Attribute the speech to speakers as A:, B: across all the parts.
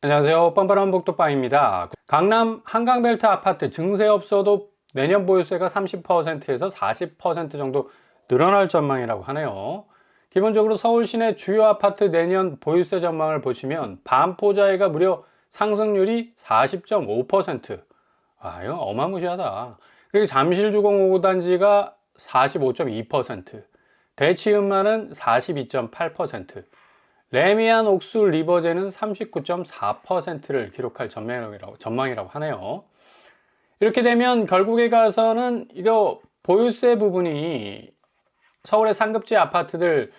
A: 안녕하세요. 뻔뻔한 복도빵입니다. 강남 한강벨트 아파트 증세 없어도 내년 보유세가 30%에서 40% 정도 늘어날 전망이라고 하네요. 기본적으로 서울 시내 주요 아파트 내년 보유세 전망을 보시면 반포자회가 무려 상승률이 40.5%. 아, 이거 어마무시하다. 그리고 잠실주공 5단지가 45.2%, 대치은만은 42.8%, 레미안 옥수 리버제는 39.4%를 기록할 전망이라고 하네요. 이렇게 되면 결국에 가서는 이거 보유세 부분이 서울의 상급지 아파트들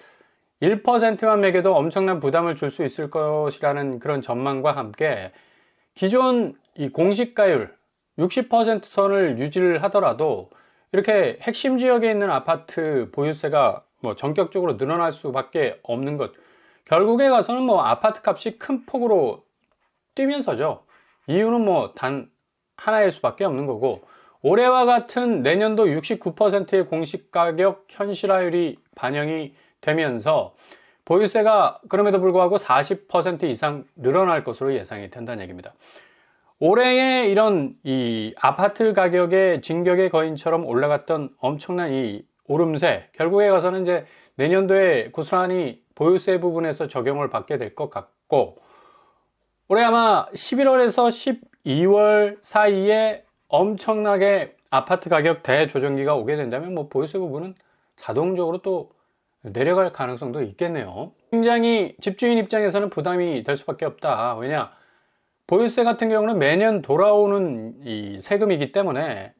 A: 1%만 매겨도 엄청난 부담을 줄 수 있을 것이라는 그런 전망과 함께 기존 이 공시가율 60% 선을 유지를 하더라도 이렇게 핵심 지역에 있는 아파트 보유세가 전격적으로 늘어날 수밖에 없는 것, 결국에 가서는 아파트 값이 큰 폭으로 뛰면서죠. 이유는 단 하나일 수밖에 없는 거고, 올해와 같은 내년도 69%의 공시가격 현실화율이 반영이 되면서 보유세가 그럼에도 불구하고 40% 이상 늘어날 것으로 예상이 된다는 얘기입니다. 올해의 이런 이 아파트 가격의 진격의 거인처럼 올라갔던 엄청난 이 오름세, 결국에 가서는 이제 내년도에 고스란히 보유세 부분에서 적용을 받게 될 것 같고, 올해 아마 11월에서 12월 사이에 엄청나게 아파트 가격 대조정기가 오게 된다면 보유세 부분은 자동적으로 또 내려갈 가능성도 있겠네요. 굉장히 집주인 입장에서는 부담이 될 수밖에 없다. 왜냐? 보유세 같은 경우는 매년 돌아오는 이 세금이기 때문에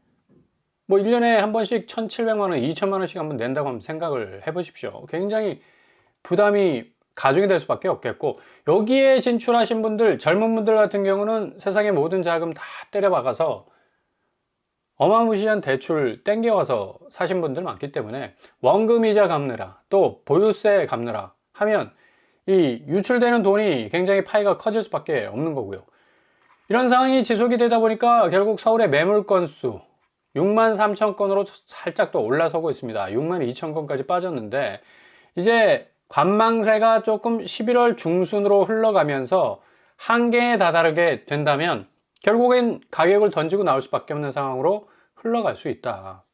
A: 1년에 한 번씩 1,700만 원, 2천만 원씩 한번 낸다고 한번 생각을 해보십시오. 굉장히 부담이 가중이 될 수밖에 없겠고, 여기에 진출하신 분들, 젊은 분들 같은 경우는 세상의 모든 자금 다 때려박아서 어마무시한 대출 땡겨와서 사신 분들 많기 때문에 원금이자 갚느라 또 보유세 갚느라 하면 이 유출되는 돈이 굉장히 파이가 커질 수밖에 없는 거고요. 이런 상황이 지속이 되다 보니까 결국 서울의 매물 건수 6만 3천 건으로 살짝 또 올라서고 있습니다. 6만 2천 건까지 빠졌는데, 이제 관망세가 조금 11월 중순으로 흘러가면서 한계에 다다르게 된다면 결국엔 가격을 던지고 나올 수밖에 없는 상황으로 흘러갈 수 있다.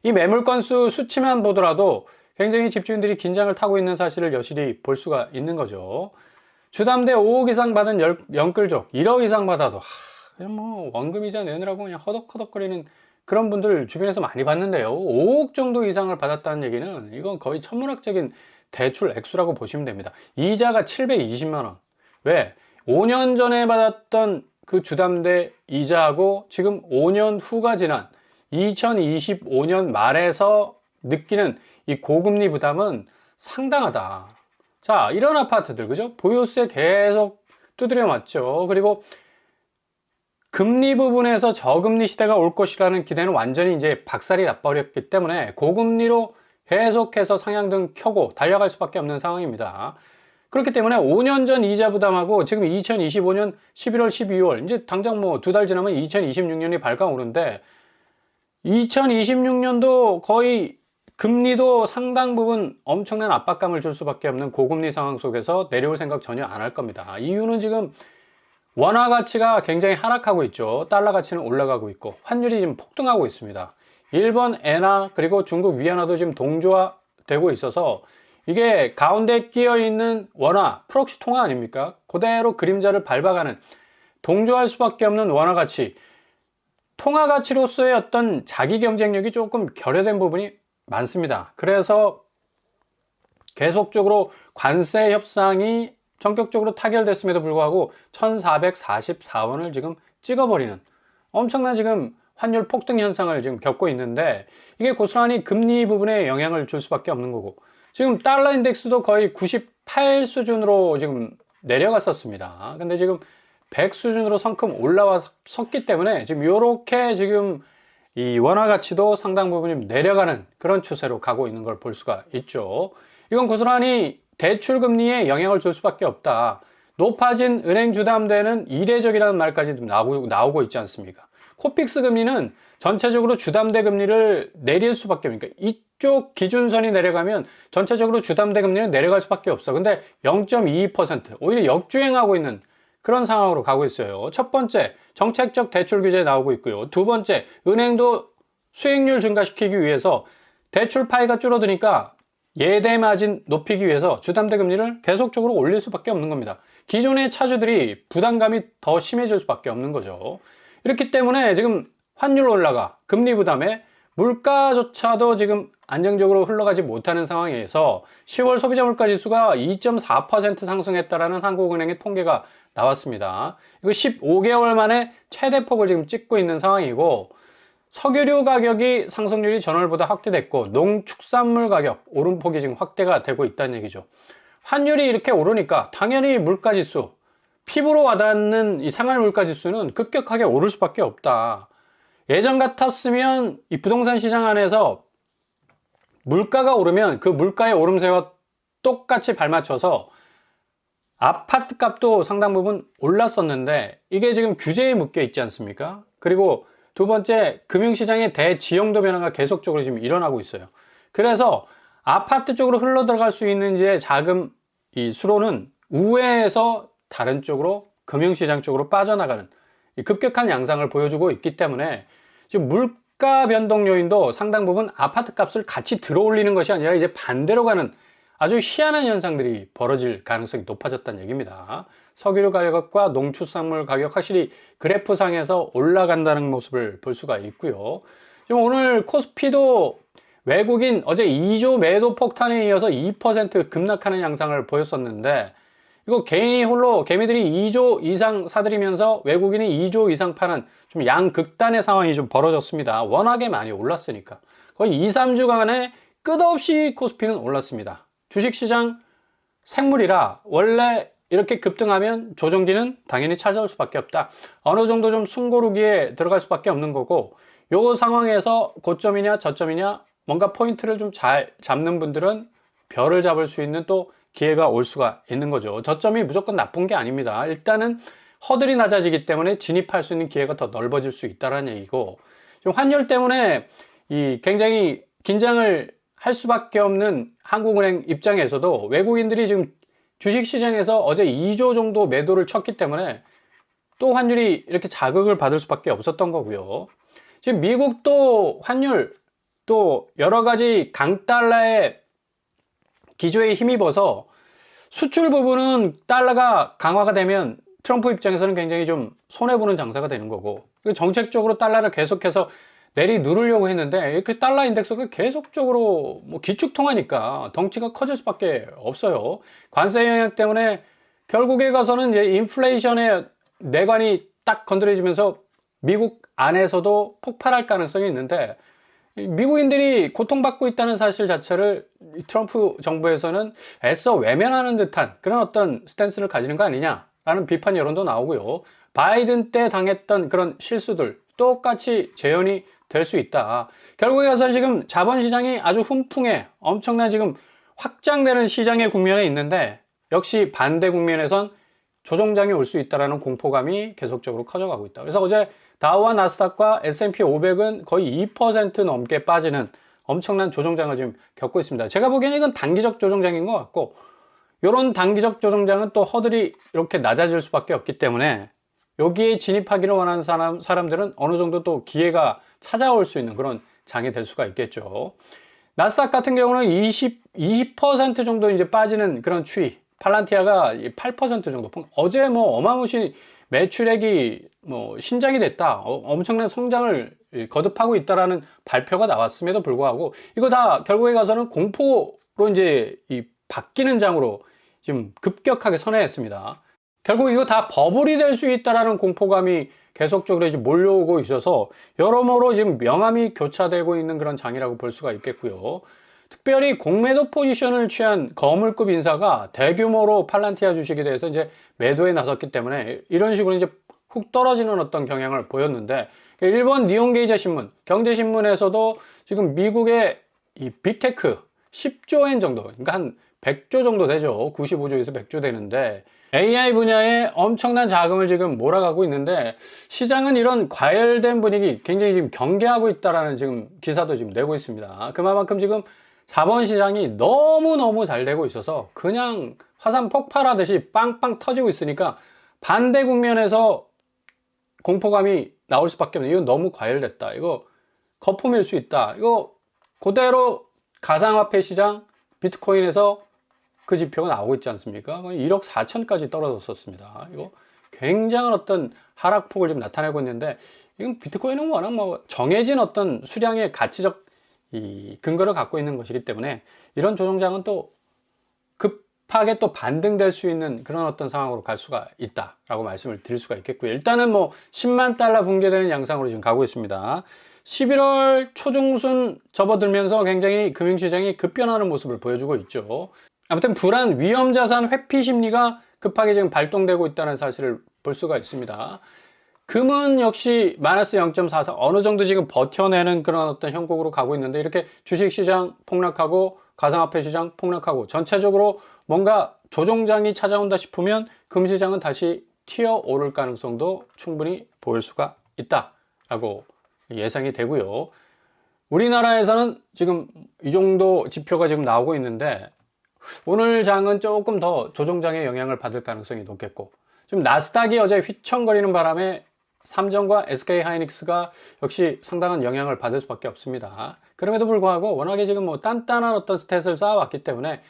A: 이 매물 건수 수치만 보더라도 굉장히 집주인들이 긴장을 타고 있는 사실을 여실히 볼 수가 있는 거죠. 주담대 5억 이상 받은 영끌족 1억 이상 받아도 그냥 원금이자 내느라고 그냥 허덕허덕거리는 그런 분들 주변에서 많이 봤는데요. 5억 정도 이상을 받았다는 얘기는 이건 거의 천문학적인 대출 액수라고 보시면 됩니다. 이자가 720만 원. 왜? 5년 전에 받았던 그 주담대 이자하고 지금 5년 후가 지난 2025년 말에서 느끼는 이 고금리 부담은 상당하다. 자, 이런 아파트들, 그죠? 보유세 계속 두드려 맞죠. 그리고 금리 부분에서 저금리 시대가 올 것이라는 기대는 완전히 이제 박살이 나버렸기 때문에 고금리로 계속해서 상향등 켜고 달려갈 수밖에 없는 상황입니다. 그렇기 때문에 5년 전 이자 부담하고 지금 2025년 11월, 12월, 이제 당장 2달 지나면 2026년이 발광오는데 2026년도 거의 금리도 상당 부분 엄청난 압박감을 줄 수밖에 없는 고금리 상황 속에서 내려올 생각 전혀 안 할 겁니다. 이유는 지금 원화 가치가 굉장히 하락하고 있죠. 달러 가치는 올라가고 있고 환율이 지금 폭등하고 있습니다. 일본 엔화 그리고 중국 위안화도 지금 동조화되고 있어서 이게 가운데 끼어 있는 원화 프록시 통화 아닙니까? 그대로 그림자를 밟아가는 동조할 수밖에 없는 원화 가치, 통화 가치로서의 어떤 자기 경쟁력이 조금 결여된 부분이 많습니다. 그래서 계속적으로 관세 협상이 전격적으로 타결됐음에도 불구하고 1444원을 지금 찍어버리는 엄청난 지금 환율 폭등 현상을 지금 겪고 있는데, 이게 고스란히 금리 부분에 영향을 줄 수밖에 없는 거고, 지금 달러 인덱스도 거의 98 수준으로 지금 내려갔었습니다. 근데 지금 100 수준으로 성큼 올라왔었기 때문에 지금 요렇게 지금 이 원화 가치도 상당 부분 내려가는 그런 추세로 가고 있는 걸 볼 수가 있죠. 이건 고스란히 대출 금리에 영향을 줄 수밖에 없다. 높아진 은행 주담대는 이례적이라는 말까지 나오고 있지 않습니까? 코픽스 금리는 전체적으로 주담대 금리를 내릴 수밖에 없으니까 이쪽 기준선이 내려가면 전체적으로 주담대 금리는 내려갈 수밖에 없어. 근데 0.22% 오히려 역주행하고 있는 그런 상황으로 가고 있어요. 첫 번째, 정책적 대출 규제 나오고 있고요. 두 번째, 은행도 수익률 증가시키기 위해서 대출 파이가 줄어드니까 예대 마진 높이기 위해서 주담대 금리를 계속적으로 올릴 수밖에 없는 겁니다. 기존의 차주들이 부담감이 더 심해질 수밖에 없는 거죠. 이렇기 때문에 지금 환율 올라가 금리 부담에 물가조차도 지금 안정적으로 흘러가지 못하는 상황에서 10월 소비자 물가 지수가 2.4% 상승했다라는 한국은행의 통계가 나왔습니다. 이거 15개월 만에 최대폭을 지금 찍고 있는 상황이고, 석유류 가격이 상승률이 전월보다 확대됐고 농축산물 가격 오름폭이 지금 확대가 되고 있다는 얘기죠. 환율이 이렇게 오르니까 당연히 물가지수, 피부로 와닿는 이 생활 물가지수는 급격하게 오를 수밖에 없다. 예전 같았으면 이 부동산 시장 안에서 물가가 오르면 그 물가의 오름세와 똑같이 발맞춰서 아파트 값도 상당 부분 올랐었는데, 이게 지금 규제에 묶여 있지 않습니까? 그리고 두 번째, 금융시장의 대지형도 변화가 계속적으로 지금 일어나고 있어요. 그래서 아파트 쪽으로 흘러 들어갈 수 있는 이제 자금 이 수로는 우회해서 다른 쪽으로 금융시장 쪽으로 빠져나가는 급격한 양상을 보여주고 있기 때문에 지금 물가 변동 요인도 상당 부분 아파트 값을 같이 들어 올리는 것이 아니라 이제 반대로 가는 아주 희한한 현상들이 벌어질 가능성이 높아졌다는 얘기입니다. 석유류 가격과 농축산물 가격 확실히 그래프상에서 올라간다는 모습을 볼 수가 있고요. 지금 오늘 코스피도 외국인 어제 2조 매도 폭탄에 이어서 2% 급락하는 양상을 보였었는데, 이거 개인이 홀로 개미들이 2조 이상 사들이면서 외국인이 2조 이상 파는 좀 양극단의 상황이 좀 벌어졌습니다. 워낙에 많이 올랐으니까. 거의 2, 3주간에 끝없이 코스피는 올랐습니다. 주식시장 생물이라 원래 이렇게 급등하면 조정기는 당연히 찾아올 수밖에 없다. 어느 정도 좀 숨고르기에 들어갈 수밖에 없는 거고, 요 상황에서 고점이냐 저점이냐 뭔가 포인트를 좀 잘 잡는 분들은 별을 잡을 수 있는 또 기회가 올 수가 있는 거죠. 저점이 무조건 나쁜 게 아닙니다. 일단은 허들이 낮아지기 때문에 진입할 수 있는 기회가 더 넓어질 수 있다는 얘기고, 지금 환율 때문에 이 굉장히 긴장을 할 수밖에 없는 한국은행 입장에서도 외국인들이 지금 주식시장에서 어제 2조 정도 매도를 쳤기 때문에 또 환율이 이렇게 자극을 받을 수밖에 없었던 거고요. 지금 미국도 환율 또 여러 가지 강달러의 기조에 힘입어서 수출 부분은 달러가 강화가 되면 트럼프 입장에서는 굉장히 좀 손해보는 장사가 되는 거고, 정책적으로 달러를 계속해서 내리 누르려고 했는데 이렇게 달러 인덱스가 계속적으로 뭐 기축통화니까 덩치가 커질 수밖에 없어요. 관세 영향 때문에 결국에 가서는 이제 인플레이션의 내관이 딱 건드려지면서 미국 안에서도 폭발할 가능성이 있는데, 미국인들이 고통받고 있다는 사실 자체를 트럼프 정부에서는 애써 외면하는 듯한 그런 어떤 스탠스를 가지는 거 아니냐라는 비판 여론도 나오고요. 바이든 때 당했던 그런 실수들 똑같이 재현이 될 수 있다. 결국에 가서 지금 자본시장이 아주 훈풍에 엄청난 지금 확장되는 시장의 국면에 있는데, 역시 반대 국면에선 조정장이 올 수 있다는 공포감이 계속적으로 커져가고 있다. 그래서 어제 다우와 나스닥과 S&P 500은 거의 2% 넘게 빠지는 엄청난 조정장을 지금 겪고 있습니다. 제가 보기에는 이건 단기적 조정장인 것 같고, 이런 단기적 조정장은 또 허들이 이렇게 낮아질 수밖에 없기 때문에 여기에 진입하기를 원하는 사람들은 어느 정도 또 기회가 찾아올 수 있는 그런 장이 될 수가 있겠죠. 나스닥 같은 경우는 20% 정도 이제 빠지는 그런 추이, 팔란티아가 8% 정도. 어제 뭐 어마무시 매출액이 뭐 신장이 됐다, 엄청난 성장을 거듭하고 있다라는 발표가 나왔음에도 불구하고 이거 다 결국에 가서는 공포로 이제 이 바뀌는 장으로 지금 급격하게 선회했습니다. 결국 이거 다 버블이 될 수 있다라는 공포감이 계속적으로 이제 몰려오고 있어서 여러모로 지금 명암이 교차되고 있는 그런 장이라고 볼 수가 있겠고요. 특별히 공매도 포지션을 취한 거물급 인사가 대규모로 팔란티아 주식에 대해서 이제 매도에 나섰기 때문에 이런 식으로 이제 훅 떨어지는 어떤 경향을 보였는데, 일본 니혼게이자 신문, 경제신문에서도 지금 미국의 이 빅테크, 10조엔 정도, 그러니까 한 100조 정도 되죠. 95조에서 100조 되는데 AI 분야에 엄청난 자금을 지금 몰아가고 있는데 시장은 이런 과열된 분위기 굉장히 지금 경계하고 있다라는 지금 기사도 지금 내고 있습니다. 그만큼 지금 자본시장이 너무너무 잘 되고 있어서 그냥 화산 폭발하듯이 빵빵 터지고 있으니까 반대 국면에서 공포감이 나올 수밖에 없는, 이건 너무 과열됐다, 이거 거품일 수 있다, 이거 그대로 가상화폐 시장 비트코인에서 그 지표가 나오고 있지 않습니까? 1억 4천까지 떨어졌었습니다. 이거 굉장한 어떤 하락폭을 지금 나타내고 있는데, 이건 비트코인은 워낙 뭐 정해진 어떤 수량의 가치적 이 근거를 갖고 있는 것이기 때문에 이런 조정장은 또 급하게 또 반등될 수 있는 그런 어떤 상황으로 갈 수가 있다라고 말씀을 드릴 수가 있겠고요. 일단은 뭐 10만 달러 붕괴되는 양상으로 지금 가고 있습니다. 11월 초중순 접어들면서 굉장히 금융시장이 급변하는 모습을 보여주고 있죠. 아무튼 불안, 위험자산 회피 심리가 급하게 지금 발동되고 있다는 사실을 볼 수가 있습니다. 금은 역시 마이너스 0.44 어느 정도 지금 버텨내는 그런 어떤 형국으로 가고 있는데, 이렇게 주식시장 폭락하고 가상화폐 시장 폭락하고 전체적으로 뭔가 조정장이 찾아온다 싶으면 금시장은 다시 튀어오를 가능성도 충분히 보일 수가 있다라고 예상이 되고요. 우리나라에서는 지금 이 정도 지표가 지금 나오고 있는데 오늘 장은 조금 더 조정장의 영향을 받을 가능성이 높겠고, 지금 나스닥이 어제 휘청거리는 바람에 삼성과 SK하이닉스가 역시 상당한 영향을 받을 수밖에 없습니다. 그럼에도 불구하고 워낙에 지금 뭐 단단한 어떤 스탯을 쌓아왔기 때문에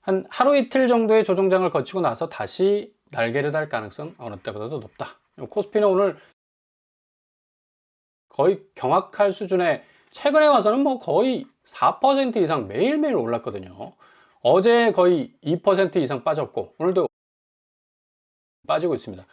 A: 한 하루 이틀 정도의 조정장을 거치고 나서 다시 날개를 달 가능성 어느 때보다도 높다. 코스피는 오늘 거의 경악할 수준의, 최근에 와서는 뭐 거의 4% 이상 매일매일 올랐거든요. 어제 거의 2% 이상 빠졌고 오늘도 빠지고 있습니다.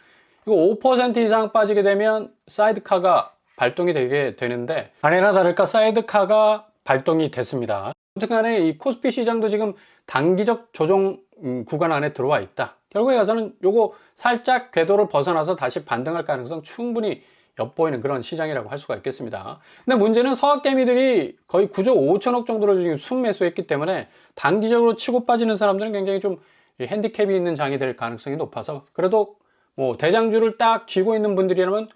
A: 이거 5% 이상 빠지게 되면 사이드카가 발동이 되게 되는데, 아니나 다를까 사이드카가 발동이 됐습니다. 아무튼 간에 이 코스피 시장도 지금 단기적 조정 구간 안에 들어와 있다. 결국에 가서는 요거 살짝 궤도를 벗어나서 다시 반등할 가능성 충분히 엿보이는 그런 시장이라고 할 수가 있겠습니다. 근데 문제는 서학개미들이 거의 9조 5천억 정도로 지금 순매수했기 때문에 단기적으로 치고 빠지는 사람들은 굉장히 좀 핸디캡이 있는 장이 될 가능성이 높아서, 그래도 뭐 대장주를 딱 쥐고 있는 분들이라면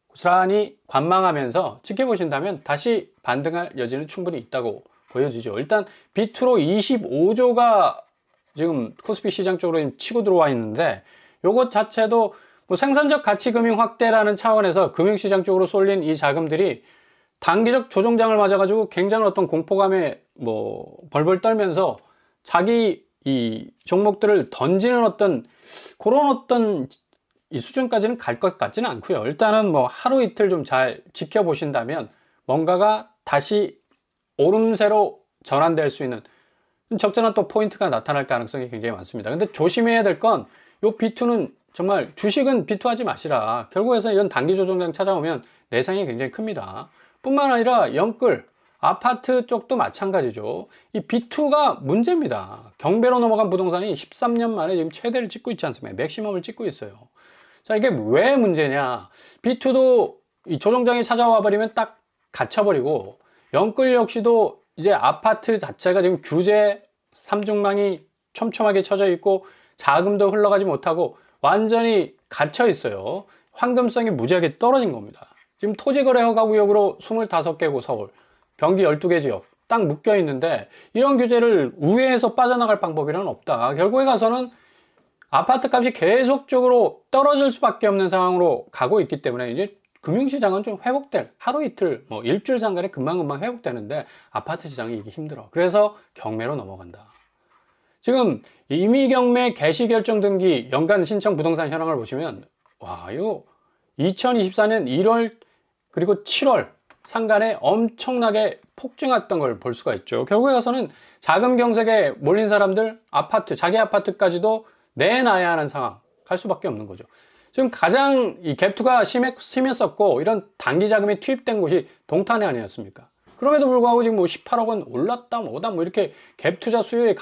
A: 고스란히 관망하면서 지켜보신다면 다시 반등할 여지는 충분히 있다고 보여지죠. 일단 비트로 25조가 지금 코스피 시장 쪽으로 치고 들어와 있는데, 요것 자체도 뭐 생산적 가치 금융 확대라는 차원에서 금융시장 쪽으로 쏠린 이 자금들이 단기적 조정장을 맞아가지고 굉장한 어떤 공포감에 뭐 벌벌 떨면서 자기 이 종목들을 던지는 어떤 그런 어떤 이 수준까지는 갈 것 같지는 않고요. 일단은 뭐 하루 이틀 좀 잘 지켜보신다면 뭔가가 다시 오름세로 전환될 수 있는 적절한 또 포인트가 나타날 가능성이 굉장히 많습니다. 근데 조심해야 될 건 요 B2는 정말 주식은 비투하지 마시라. 결국에서 이런 단기 조정장 찾아오면 내상이 굉장히 큽니다. 뿐만 아니라 영끌, 아파트 쪽도 마찬가지죠. 이 B2가 문제입니다. 경배로 넘어간 부동산이 13년 만에 지금 최대를 찍고 있지 않습니까? 맥시멈을 찍고 있어요. 자, 이게 왜 문제냐? B2도 이 조정장이 찾아와 버리면 딱 갇혀버리고, 영끌 역시도 이제 아파트 자체가 지금 규제 삼중망이 촘촘하게 쳐져 있고 자금도 흘러가지 못하고 완전히 갇혀 있어요. 황금성이 무지하게 떨어진 겁니다. 지금 토지거래 허가구역으로 25개고 서울, 경기 12개 지역 딱 묶여 있는데 이런 규제를 우회해서 빠져나갈 방법이란 없다. 결국에 가서는 아파트 값이 계속적으로 떨어질 수밖에 없는 상황으로 가고 있기 때문에 이제 금융시장은 좀 회복될, 하루 이틀, 뭐 일주일 상간에 금방금방 회복되는데 아파트 시장이 이게 힘들어. 그래서 경매로 넘어간다. 지금 임의경매 개시결정 등기 연간 신청 부동산 현황을 보시면, 와, 이거 2024년 1월 그리고 7월 상간에 엄청나게 폭증했던 걸 볼 수가 있죠. 결국에 가서는 자금 경색에 몰린 사람들 아파트, 자기 아파트까지도 내놔야 하는 상황 갈 수밖에 없는 거죠. 지금 가장 이 갭투가 심했었고 이런 단기 자금이 투입된 곳이 동탄이 아니었습니까? 그럼에도 불구하고 지금 뭐 18억 원 올랐다 뭐다 뭐 이렇게 갭 투자 수요의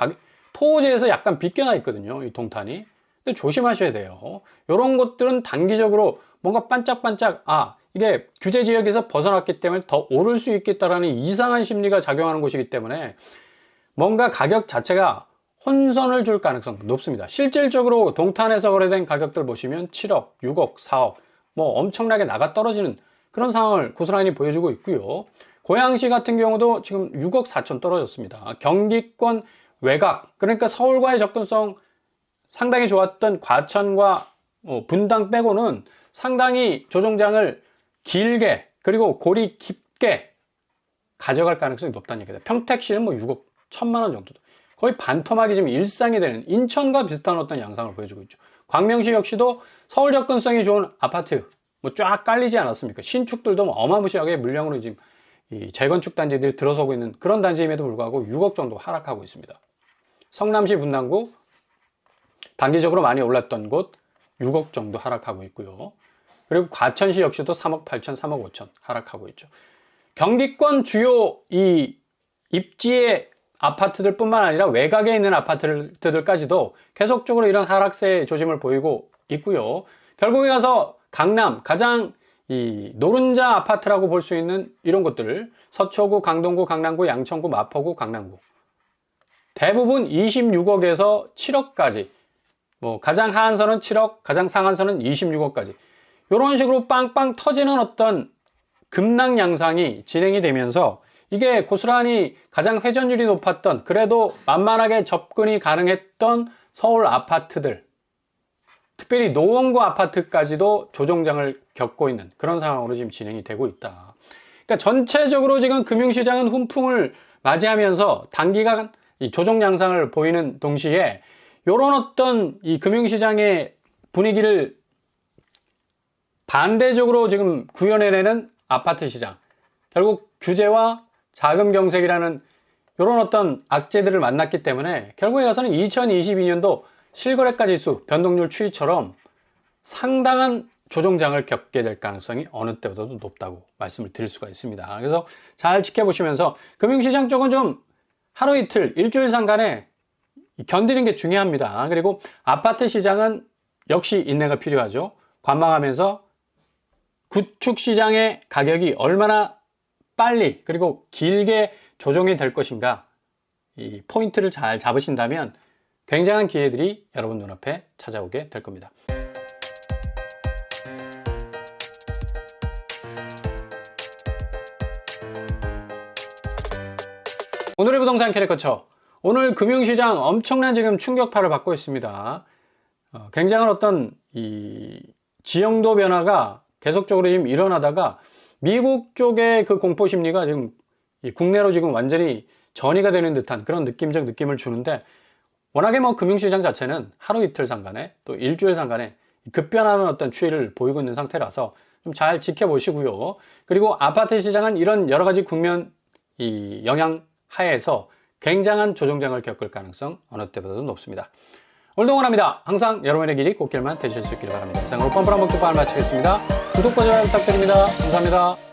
A: 토지에서 약간 빗겨나 있거든요, 이 동탄이. 근데 조심하셔야 돼요. 이런 것들은 단기적으로 뭔가 반짝반짝, 이게 규제 지역에서 벗어났기 때문에 더 오를 수 있겠다라는 이상한 심리가 작용하는 곳이기 때문에 뭔가 가격 자체가 혼선을 줄 가능성 높습니다. 실질적으로 동탄에서 거래된 가격들 보시면 7억, 6억, 4억 뭐 엄청나게 나가 떨어지는 그런 상황을 고스란히 보여주고 있고요. 고양시 같은 경우도 지금 6억 4천 떨어졌습니다. 경기권 외곽, 그러니까 서울과의 접근성 상당히 좋았던 과천과 분당 빼고는 상당히 조정장을 길게 그리고 고리 깊게 가져갈 가능성이 높다는 얘기다. 평택시는 뭐 6억 1천만 원 정도, 거의 반토막이 지금 일상이 되는 인천과 비슷한 어떤 양상을 보여주고 있죠. 광명시 역시도 서울 접근성이 좋은 아파트 뭐 쫙 깔리지 않았습니까? 신축들도 어마무시하게 물량으로 지금 이 재건축 단지들이 들어서고 있는 그런 단지임에도 불구하고 6억 정도 하락하고 있습니다. 성남시 분당구 단기적으로 많이 올랐던 곳 6억 정도 하락하고 있고요. 그리고 과천시 역시도 3억 8천, 3억 5천 하락하고 있죠. 경기권 주요 이 입지의 아파트들 뿐만 아니라 외곽에 있는 아파트들까지도 계속적으로 이런 하락세의 조짐을 보이고 있고요. 결국에 가서 강남 가장 이 노른자 아파트라고 볼 수 있는 이런 곳들, 서초구, 강동구, 강남구, 양천구, 마포구, 강남구 대부분 26억에서 7억까지, 뭐 가장 하한선은 7억, 가장 상한선은 26억까지 이런 식으로 빵빵 터지는 어떤 급락 양상이 진행이 되면서 이게 고스란히 가장 회전율이 높았던, 그래도 만만하게 접근이 가능했던 서울 아파트들, 특별히 노원구 아파트까지도 조정장을 겪고 있는 그런 상황으로 지금 진행이 되고 있다. 그러니까 전체적으로 지금 금융시장은 훈풍을 맞이하면서 단기간 이 조정 양상을 보이는 동시에 이런 어떤 이 금융시장의 분위기를 반대적으로 지금 구현해내는 아파트 시장, 결국 규제와 자금 경색이라는 이런 어떤 악재들을 만났기 때문에 결국에 가서는 2022년도 실거래가 지수 변동률 추이처럼 상당한 조정장을 겪게 될 가능성이 어느 때보다도 높다고 말씀을 드릴 수가 있습니다. 그래서 잘 지켜보시면서 금융시장 쪽은 좀 하루 이틀, 일주일 상간에 견디는 게 중요합니다. 그리고 아파트 시장은 역시 인내가 필요하죠. 관망하면서 구축 시장의 가격이 얼마나 빨리 그리고 길게 조정이 될 것인가, 이 포인트를 잘 잡으신다면 굉장한 기회들이 여러분 눈앞에 찾아오게 될 겁니다. 오늘의 부동산 캐릭터처, 오늘 금융시장 엄청난 지금 충격파를 받고 있습니다. 굉장한 어떤 이 지형도 변화가 계속적으로 지금 일어나다가 미국 쪽의 그 공포 심리가 지금 국내로 지금 완전히 전이가 되는 듯한 그런 느낌적 느낌을 주는데, 워낙에 뭐 금융시장 자체는 하루 이틀 상간에 또 일주일 상간에 급변하는 어떤 추이를 보이고 있는 상태라서 좀 잘 지켜보시고요. 그리고 아파트 시장은 이런 여러 가지 국면 이 영향 하에서 굉장한 조정장을 겪을 가능성 어느 때보다도 높습니다. 오늘도 응원합니다. 항상 여러분의 길이 꽃길만 되실 수 있기를 바랍니다. 이상으로 뻔뻔한 먹방을 마치겠습니다. 구독과 좋아요 부탁드립니다. 감사합니다.